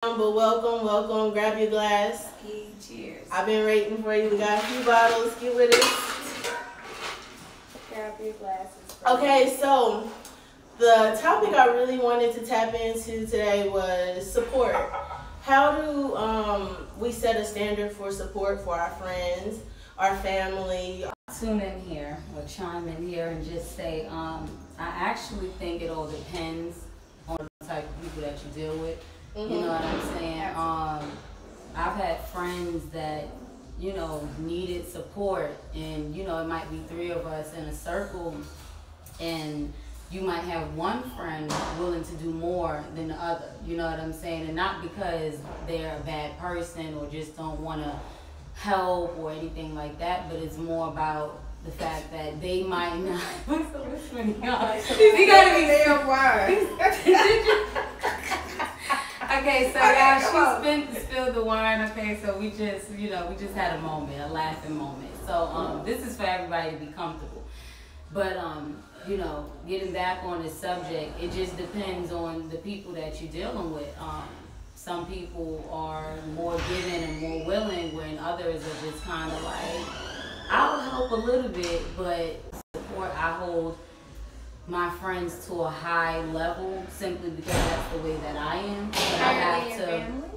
But welcome. Grab your glass. Cheers. I've been rating for you. We got a few bottles. Get with us. Grab your glasses. Okay, so the topic I really wanted to tap into today was support. How do we set a standard for support for our friends, our family? Tune in here or chime in here and just say, I actually think it all depends on the type of people that you deal with. Mm-hmm. You know what I'm saying? I've had friends that, needed support, and, it might be three of us in a circle, and you might have one friend willing to do more than the other. You know what I'm saying? And not because they're a bad person or just don't want to help or anything like that, but it's more about the fact that they might not. What's so funny? You gotta be damn wise. Okay, so y'all, she spilled the wine. Okay, so we just had a moment, a laughing moment. So this is for everybody to be comfortable. But getting back on this subject, it just depends on the people that you're dealing with. Some people are more giving and more willing, when others are just kind of like, I'll help a little bit, but support, I hold my friends to a high level simply because that's the way that I am. But I have your family?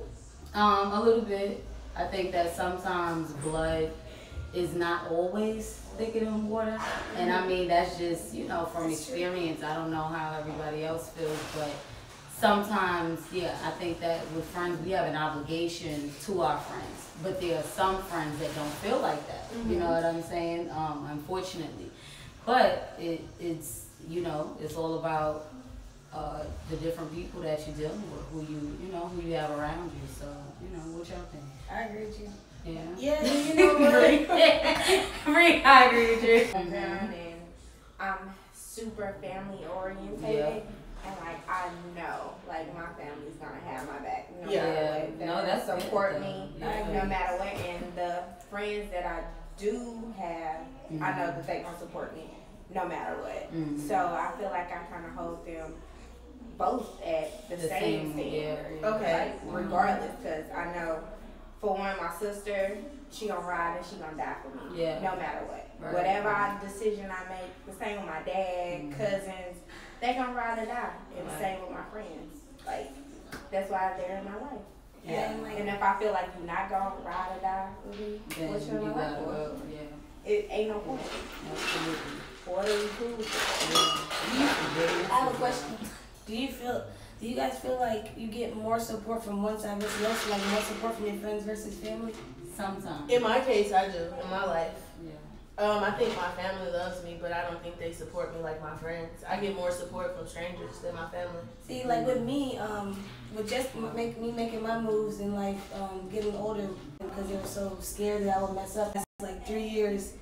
A little bit. I think that sometimes blood is not always thicker than water, and I mean that's just from experience. I don't know how everybody else feels, but sometimes, I think that with friends we have an obligation to our friends, but there are some friends that don't feel like that. Mm-hmm. You know what I'm saying? Unfortunately, but it's it's all about the different people that you're dealing with, who you have around you. So what y'all think? I agree with you. Yeah, you know what? I agree with you. And I'm super family orientated, and I know my family's gonna have my back. No matter what. No, that's support me Yeah. no matter what. And the friends that I do have, I know that they're gonna support me no matter what. Mm-hmm. So I feel like I kind of hold them both at the same standard. Yeah. Okay. Regardless, because I know, for one, my sister, she gonna ride and she gonna die for me. Yeah. No matter what. Right. Whatever decision I make, the same with my dad, cousins, they gonna ride or die. And the same with my friends. That's why they're in my life. Yeah. And if I feel like you're not gonna ride or die with me, then what you're in my life for? It ain't no point. Absolutely. What are we cool with? I have a question. Do you guys feel like you get more support from one side versus the other, like more support from your friends versus family? Sometimes. In my case, I do. In my life. Yeah. I think my family loves me, but I don't think they support me like my friends. I get more support from strangers than my family. See, like with me, with just making my moves and getting older, because they were so scared that I would mess up. That's 3 years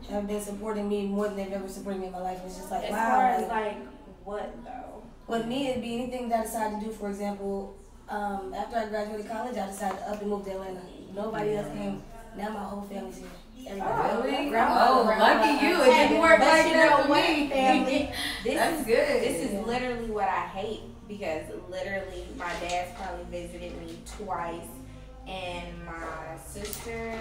have been supporting me more than they've ever supported me in my life. It's just as wow. As far as what though? With me, it'd be anything that I decided to do. For example, after I graduated college, I decided to up and move to Atlanta. Nobody else came. Now my whole family's here. Everybody. Really? Lucky you. It didn't work like that for me. Family. That's good. This is literally what I hate, because literally my dad's probably visited me twice, and my sister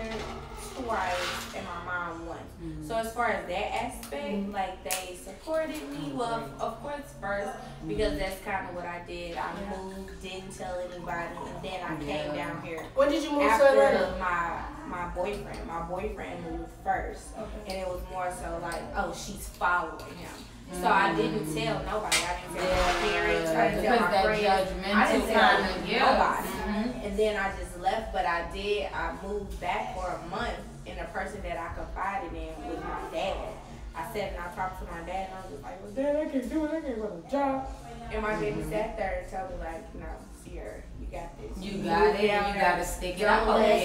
twice, and my mom once. Mm-hmm. So as far as that aspect, they supported me. Well, of course first, because that's kind of what I did. I moved, didn't tell anybody, and then I came down here. When did you move After to Atlanta? My boyfriend. My boyfriend moved first, and it was more so she's following him. So I didn't tell nobody. I didn't tell my parents. I didn't tell my friends. I didn't tell nobody. Mm-hmm. And then I just left. But I did. I moved back for a month, and the person that I confided in was my dad. I sat and I talked to my dad, and I was just like, "Well, Dad, I can't do it. I can't go to a job." And my baby sat there and told me "No, Cierra, you got this. You got it. You gotta stick it out. Nobody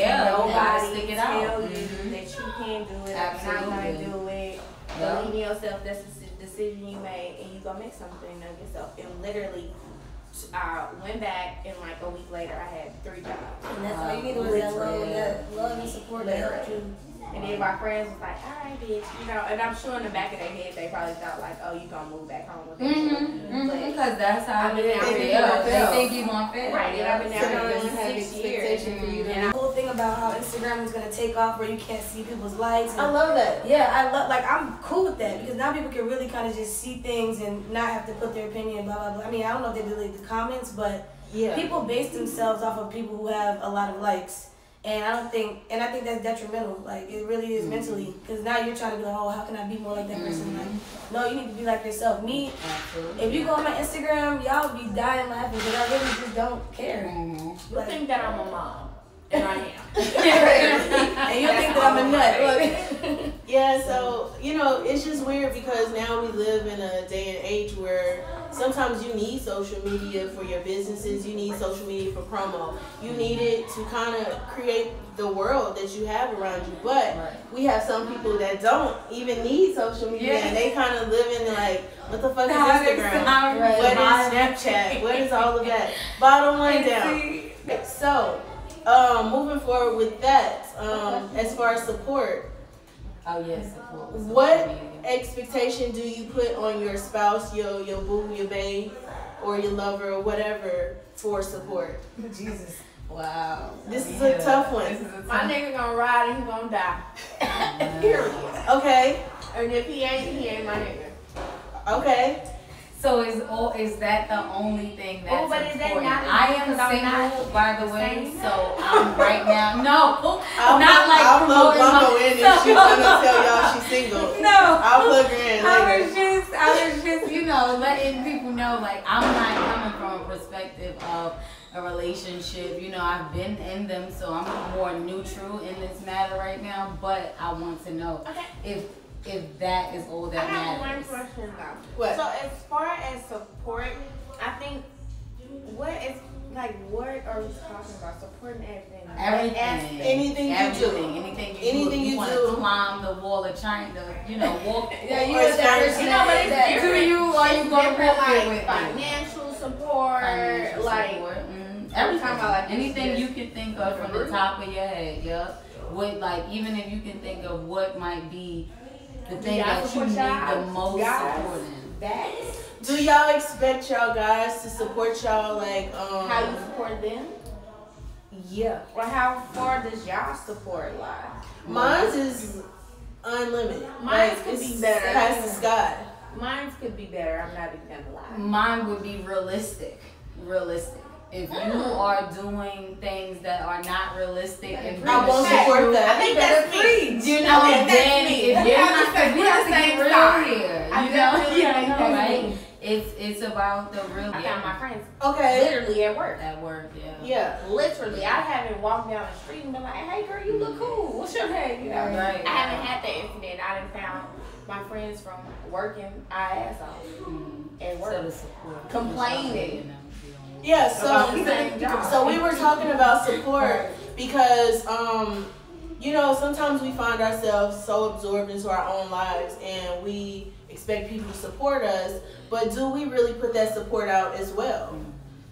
stick it tell out. you that you can't do it. Absolutely. You're not gonna do it. Believe in yourself. That's the decision you made, and you gonna make something of yourself." And literally, I went back, and a week later, I had 3 jobs. And that's all you need was that love and support that helped you And then my friends was like, all right, bitch, you know. And I'm sure in the back of their head, they probably thought like, oh, you gonna move back home with them. Because that's how it is. They think you want fit. Right, and I've been down here for 6 years. And the whole thing about how Instagram is gonna take off where you can't see people's likes. I love that. Yeah, I love, like, I'm cool with that because now people can really kind of just see things and not have to put their opinion, blah, blah, blah. I mean, I don't know if they delete the comments, but people base themselves off of people who have a lot of likes. And I think that's detrimental. Like, it really is mentally. Because now you're trying to be like, oh, how can I be more like that person? Like, no, you need to be like yourself. Me, if you go on my Instagram, y'all be dying laughing because I really just don't care. You think that I'm a mom. And I am. And you think that I'm a nut. Yeah, so, you know, it's just weird because now we live in a day and age where sometimes you need social media for your businesses. You need social media for promo. You need it to kind of create the world that you have around you. But we have some people that don't even need social media. And they kind of live in like, what the fuck is Instagram? What is Snapchat? What is all of that? Bottom line down. So, moving forward with that, as far as support. Oh yes, support. What expectation do you put on your spouse, your boo, your babe, or your lover, or whatever for support? Jesus. Wow. This is a tough one. My nigga gonna ride and he gonna die. Period. Okay. And if he ain't my nigga. Okay. So is that the only thing that's but is that important? not I am single, by the way, so I'm right now. No, I'll plug Blanco in and she's gonna tell y'all she's single. No, I'll plug her in later. I was just, you know, letting people know, like, I'm not coming from a perspective of a relationship. You know, I've been in them, so I'm more neutral in this matter right now. But I want to know if that is all that matters. I have one question though. What? So as far as support, I think what are we talking about? Supporting everything. Everything. Anything you do. Anything you want to climb the wall of China, you know, walk. Yeah, you want that person. You know, but it's that different. to you, or you gonna walk like with financial support, everything. Anything you can think of from the top of your head, What, like, even if you can think of what might be the thing that you need the most support in. Do y'all expect y'all guys to support y'all like how you support them? Yeah. Or how far does y'all support lie? Mine is unlimited. Mine could be better. Past the sky. Mine could be better. I'm not even gonna lie. Mine would be realistic. If you are doing things that are not realistic and I won't support that. I think that's me. You know, then if you're not, because we have to get real here. You know, right? It's about the real. I found my friends. Okay. Literally at work. Yeah. Literally, I haven't walked down the street and been like, "Hey, girl, you look cool. What's your name?" You know. Right. I haven't had that incident. I done found my friends from working our ass off at work, complaining. Yeah, so we were talking about support because you know, sometimes we find ourselves so absorbed into our own lives and we expect people to support us, but do we really put that support out as well?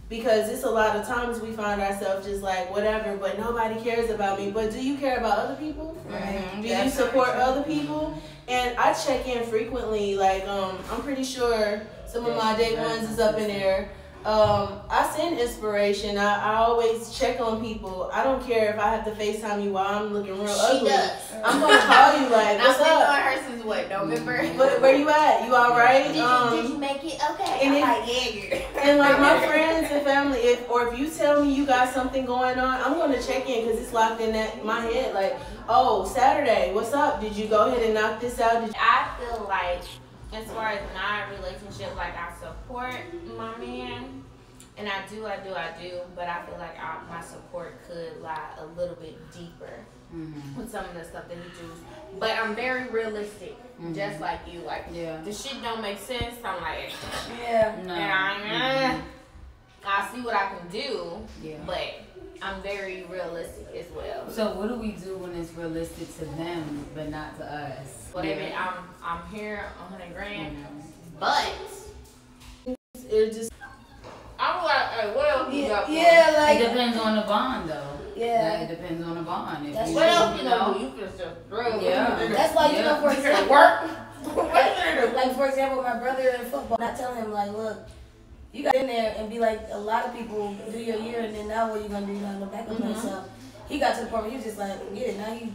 Because it's a lot of times we find ourselves just like, whatever, but nobody cares about me. But do you care about other people? Right. Do you support other people? And I check in frequently, like I'm pretty sure some of my day ones is up in there. I send inspiration. I always check on people. I don't care if I have to FaceTime you while I'm looking real ugly. I'm gonna call you like, what's up? I've been on her since what, November? Where you at? You all right? Did you make it? Okay. And And like my friends and family, if you tell me you got something going on, I'm gonna check in because it's locked in my head. Like, oh, Saturday, what's up? Did you go ahead and knock this out? I feel like, as far as my relationship, like I support my man, and I do, but I feel like my support could lie a little bit deeper with some of the stuff that he does. But I'm very realistic, just like you. Like, the shit don't make sense. I'm like, and I see what I can do, but I'm very realistic as well. So what do we do when it's realistic to them, but not to us? Whatever, I'm here, 100 grand, but it just. I'm like, hey, what else you got? Yeah, like it depends on the bond, though. Yeah. It depends on the bond. If That's What else you know? You can still throw. Yeah. That's why you know, for example, work. like for example, my brother in football, not telling him like, look, you got in there and be like, a lot of people do your year and then now what you gonna do? You gonna go back up on yourself. He got to the point where he was just like, forget it. Now he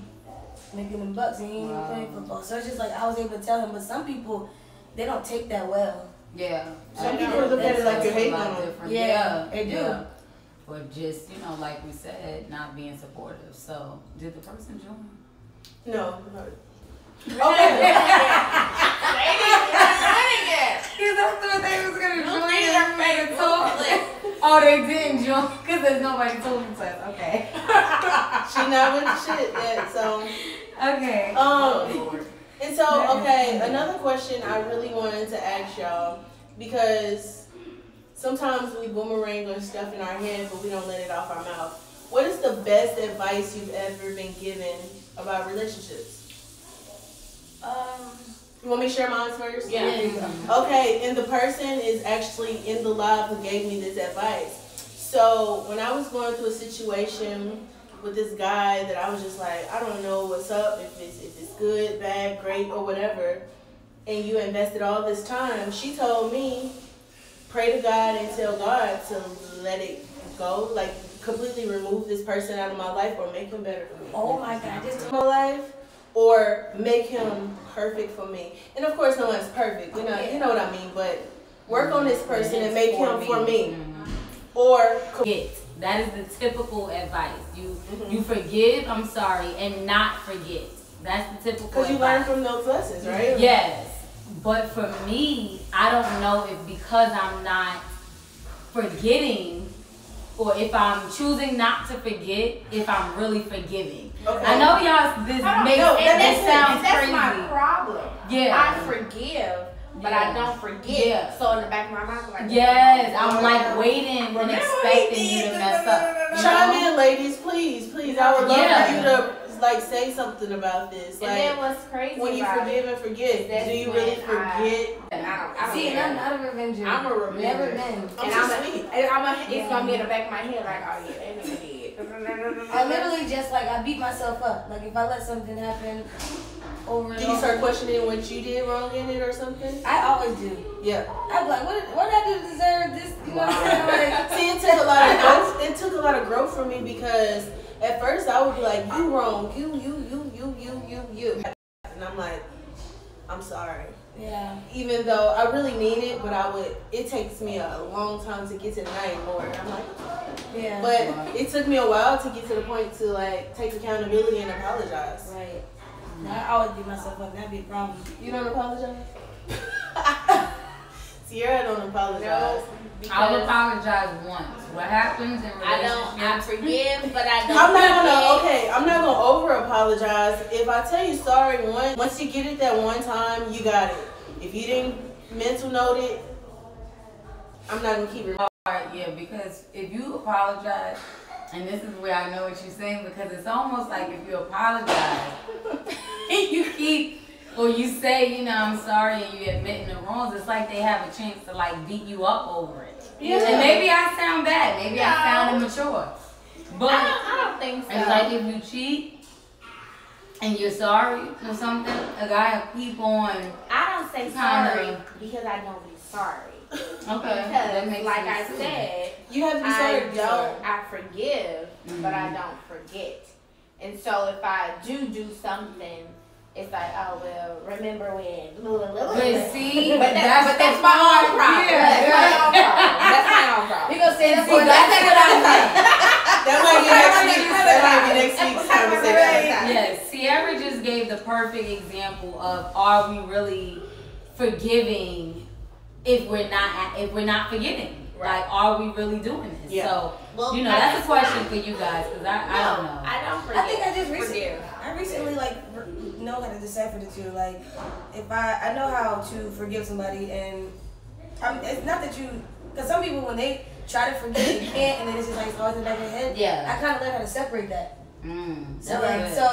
making them bucks and he ain't even playing football. So it's just like I was able to tell him, but some people they don't take that well. Yeah. Some people look at it like you're hating on them. Yeah, they do. Yeah. Or just, like we said, not being supportive. So, did the person join? No. Okay. Sadie, Because I thought they was going to join us. Oh, they didn't join because there's nobody told me to. Okay. She not with the shit yet, so. Okay. And so, okay, another question I really wanted to ask y'all, because sometimes we boomerang on stuff in our head, but we don't let it off our mouth. What is the best advice you've ever been given about relationships? You want me to share mine first? Yeah. Okay, and the person is actually in the live who gave me this advice. So when I was going through a situation with this guy that I was just like, I don't know what's up, if it's good, bad, great, or whatever, and you invested all this time, she told me, pray to God and tell God to let it go, like completely remove this person out of my life or make him better for me. Oh my God, this my life, or make him perfect for me. And of course, no one's perfect, you know what I mean. But work on this person and make him for me. Or forget. That is the typical advice. You forgive, I'm sorry, and not forget. That's the typical advice. Because you learn from those lessons, right? Yes. But for me, I don't know if because I'm not forgetting or if I'm choosing not to forget, if I'm really forgiving. Okay. I know y'all, this sounds crazy. That's my problem. Yeah. I forgive, but I don't forget. Yeah. So in the back of my mind, I'm like, yes, I'm like waiting and expecting you to mess up. Chime in, ladies, please. I would love for you to like say something about this. And like, then what's crazy when you about forgive and forget, do you really forget? I don't See, and I'm not a revenger. I'm a revenger. Never been. Sweet. It's gonna be in the back of my head like, oh yeah, that nigga did. I literally just like I beat myself up. Like if I let something happen over and Do you start questioning what you did wrong in it or something? I always do. Yeah. I'm like, what did I do to deserve this? You know what I'm saying? Like, see, it took a lot of growth. It took a lot of growth for me because at first I would be like, you wrong, you, and I'm like, I'm sorry. Yeah. Even though I really mean it, but it takes me a long time to get to the night more. I'm like, yeah. but it took me a while to get to the point to like take accountability and apologize. Right. I always beat myself up. That'd be a problem. You don't apologize? Sierra don't apologize. I'll apologize once. What happens in relationships? I forgive, but I don't. I'm not gonna over apologize. If I tell you sorry once you get it that one time, you got it. If you didn't mental note it, I'm not gonna keep it. Yeah, because if you apologize, and this is where I know what you're saying, because it's almost like if you apologize, you keep, or you say, I'm sorry, and you admitting the wrongs, it's like they have a chance to like beat you up over it. Yeah. And maybe I sound bad, maybe I sound immature, but I don't think so. It's like if you cheat and you're sorry or something, a guy will keep on. I don't say sorry because I don't be sorry. Okay. Because, like I said, you have to be sorry. I forgive, but I don't forget. And so if I do something, it's like, oh well, remember when? But see, but that's my own problem. Yeah. That's my own problem. You gonna say that's what That might be next week's conversation. Yes, Cierra just gave the perfect example of are we really forgiving if we're not forgetting? Right. Like, are we really doing this? Yeah. So, well, that's a question for you guys because I don't know. I don't forget. I think I recently like know how to decipher the two. Like, if I know how to forgive somebody, and it's not that because some people when they try to forgive they can't, and then it's just like it's always in the back of their head. Yeah. I kind of learned how to separate that. So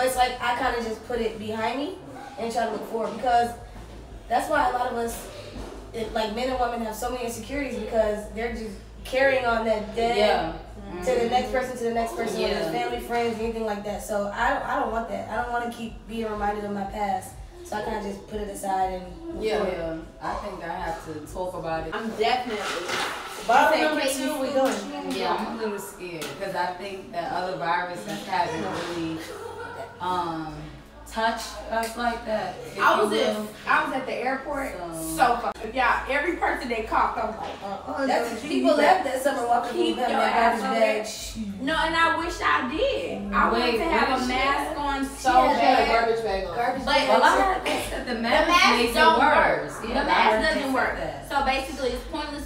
it's like I kind of just put it behind me and try to look forward, because that's why a lot of us, like men and women, have so many insecurities because they're just carrying on that debt. Yeah. To the next person, to the next person, whether Yeah. it's family, friends, anything like that. So I don't want that. I don't want to keep being reminded of my past. So I kind of just put it aside and move forward. Yeah. I think I have to talk about it. I'm definitely. Bottom number 2, we going. Yeah, I'm a little scared because I think that other viruses haven't really touched us like that. I was at the airport. So fucking yeah. Every person they coughed, I'm like, That's people left that summer walking keep through your that ass garbage over bag. there. No, and I wish I did. I wanted to have a mask on so She had a bad. garbage bag on. Garbage But- bag. Well, I heard they said the mask makes it don't worse. work. Yeah, The I heard mask they doesn't said work. that. So basically, it's pointless.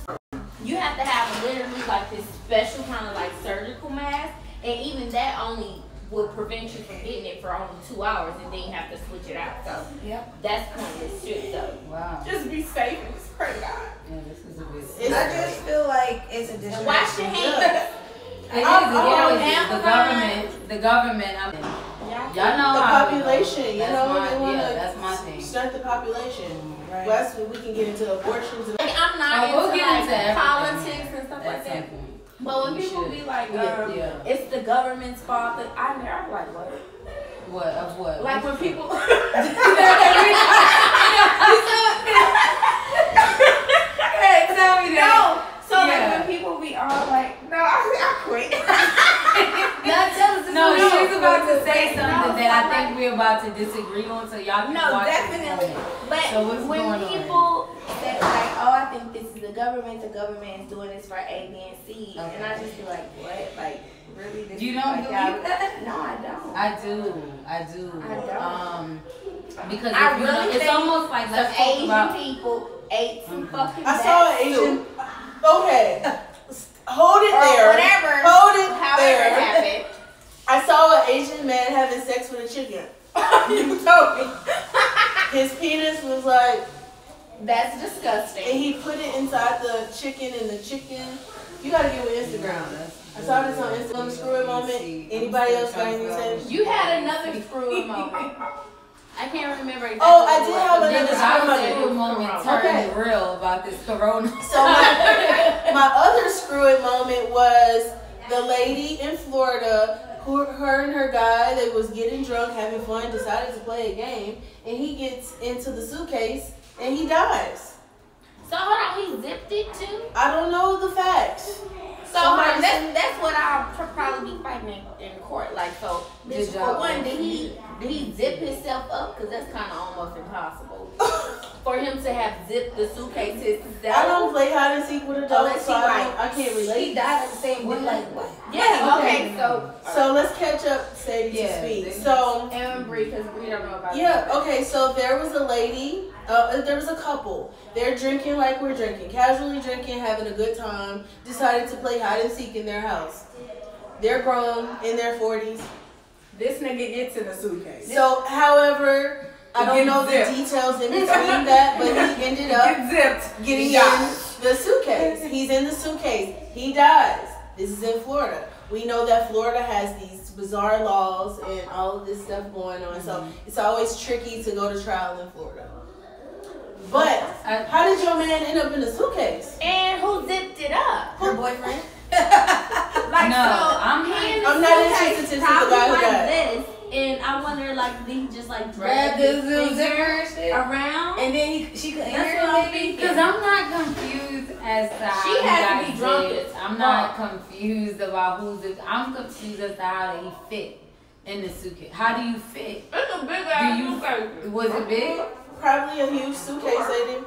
You have to have literally like this special kind of like surgical mask, and even that only would prevent you from getting it for only 2 hours, and then you have to switch it out. So Yep. that's pointless shit. So Wow. just be safe and just pray to God. Yeah, this is a bit. It's- I just feel like it's a distraction. Wash your hands. It is, on the Amazon. government. I mean, y'all know The how we go. population, you That's know, my, they want yeah, that's my to thing. start the population. Right. Well, that's when we can get into abortions. And Like, I'm not Oh, we'll into get like into everything politics and stuff at like some that. point. But when We people should. be like, Yeah. it's the government's fault, that I'm like, what? What of what? Like when people. Hey, tell me that. No. So Yeah. like when people be all like, no, I quit. Not tell us No, no, she's about to say No, something that I like- think we're about to disagree on, so y'all can No, watch it. definitely. But So what's when going on? people say like, oh, I think this is the government is doing this for A, B, and C, Okay. and I just be like, what? Like, really? This You is don't like, believe that? No, I don't. I do. I don't. Because I if you really know, it's think almost like Some let's talk Asian about. people ate some fucking I saw an bat Asian. soup Okay, hold it or there. whatever. Hold it However there. it happened. I saw an Asian man having sex with a chicken. You told me. His penis was like, That's and disgusting. he put it inside the chicken, and the chicken. You gotta get with Instagram. I saw this on Instagram. Screw it moment. Anybody else got anything to say? You had another screw moment. I can't remember exactly. Oh, I did have what Yeah, another because screw I was in a moment. moment Okay. turning real about this corona. So my other screw it moment was the lady in Florida who her and her guy, they was getting drunk, having fun, decided to play a game, and he gets into the suitcase and he dies. So hold on, he zipped it too. I don't know the facts. So Somebody that's what I'll probably be fighting in court. Like, so Good for job. one, did he zip himself up? Because that's kind of almost impossible for him to have zipped the suitcase himself. I don't play hide and seek with adults, so I can't He relate. died at the same day. Like what? Yeah. Okay. Okay. So So let's catch up, Sadie, Yeah, to speak. they- So and Bree, because Bree don't know about yeah, that. okay, so there was a lady, there was a couple. They're drinking like we're drinking, casually drinking, having a good time, decided to play hide and seek in their house. They're grown, in their 40s. This nigga gets in a suitcase. So, however, I don't know the zipped. details in between that, but he ended up zipped. getting in the suitcase. He's in the suitcase. He dies. This is in Florida. We know that Florida has these bizarre laws and all of this stuff going on. So it's always tricky to go to trial in Florida. But how did your man end up in the suitcase? And who zipped it up? Her boyfriend? Like, No, so I'm he in I'm the not suitcase interested to see the probably guy who like died. this, and I wonder, like, did he just like Grab drag this his little finger zipper and shit. around? And then she couldn't That's hear what him I'm maybe? Because I'm not confused as to how She you has to guys be drunk did. as I'm not confused about who's it. I'm confused as to how he fit in the suitcase. How do you fit? It's a big Do ass you? suitcase. Was it big? Probably a huge suitcase, lady.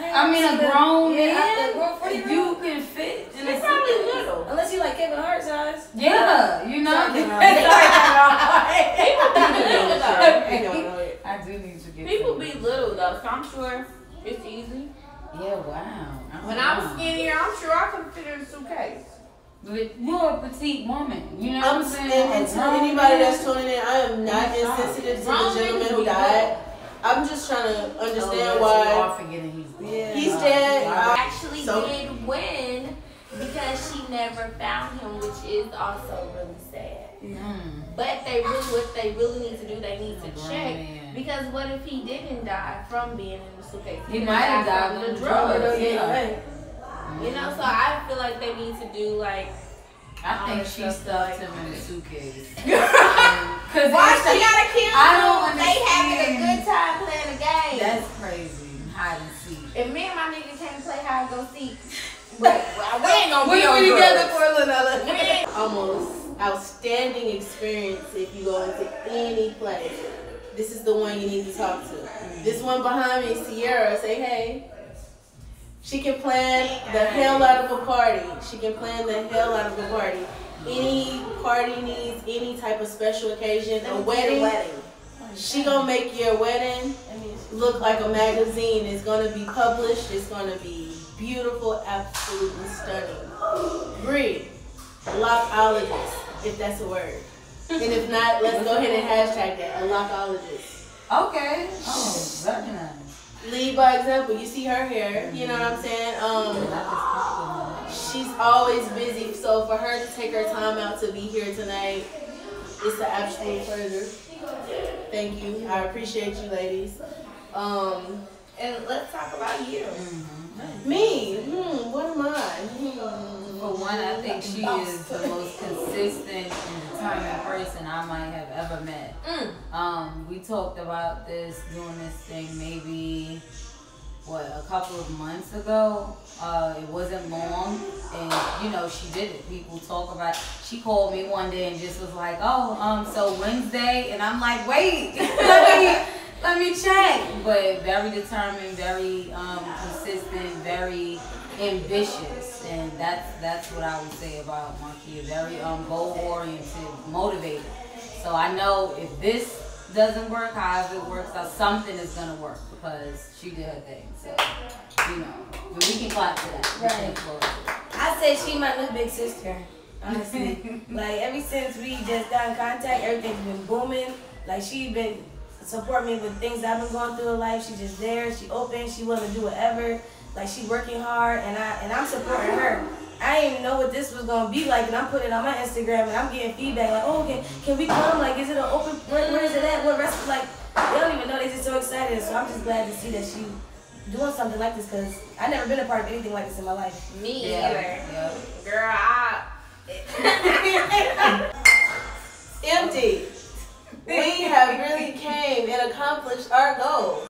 I mean, a grown man. grown 40 You can fit in a It's probably suitcase. little. Unless you like Kevin Hart size. Yeah, you know. I do need to get. People some. be little though, so I'm sure it's easy. Yeah, wow. When I'm skinnier, I'm sure I can fit in a suitcase. But you're a petite woman. You know what I'm I'm saying? and to anybody that's tuning in, I am not insensitive to the Grown gentleman niggas who be died. I'm just trying to Oh, understand You why are forgetting he's dead. he's dead. Actually So- did win because she never found him, which is also really sad. But what they really need to do, they need to Grown check, man. because what if he didn't die from being in the suitcase? He might have died from from the drugs. drugs. Yeah. You know, so I feel like they need to do like. I think she stuffed him in a suitcase. Why she gotta kill him? I don't understand. They having a good time playing the game. That's crazy. Hide and seek. If me and my nigga can't play hide and go seek, but we ain't gonna be on together drugs. for another. Almost outstanding experience if you go into any place. This is the one you need to talk to. This one behind me, Cierra. Say hey. She can plan the hell out of a party. She can plan the hell out of a party. Any party needs any type of special occasion, a wedding. She gonna make your wedding look like a magazine. It's gonna be published. It's gonna be beautiful, absolutely stunning. Bree, lockologist, if that's a word. And if not, let's go ahead and hashtag that, a lockologist. Okay. Oh, very nice. Lead by example. You see her hair, you know what I'm saying? She's always busy, so for her to take her time out to be here tonight, it's an absolute pleasure. Thank you. I appreciate you, ladies. And let's talk about you. Me? What am I? For one, I think she is the most consistent and determined person I might have ever met. We talked about this, doing this thing maybe, a couple of months ago. It wasn't long, and you know, she did it. People talk about it. She called me one day and just was like, so Wednesday, and I'm like, wait, let me check. But very determined, very consistent, very ambitious, and that's what I would say about Marquia. Very goal-oriented, motivated. So I know if this doesn't work, however it works out, something is gonna work because she did her thing. So you know, we can clap for that. Right. I say she my new big sister. Honestly, like ever since we just got in contact, everything's been booming. Like she been support me with things I've been going through in life. She's just there. She open. She willing to do whatever. Like she working hard, and I'm supporting her. I didn't even know what this was gonna be like, and I'm putting it on my Instagram, and I'm getting feedback like, oh, can we come? Like, is it an open? Where is it at? What rest? Like, they don't even know. They just so excited. So I'm just glad to see that she doing something like this because I never been a part of anything like this in my life. Me either. Yeah. Girl, Empty. We have really came and accomplished our goal.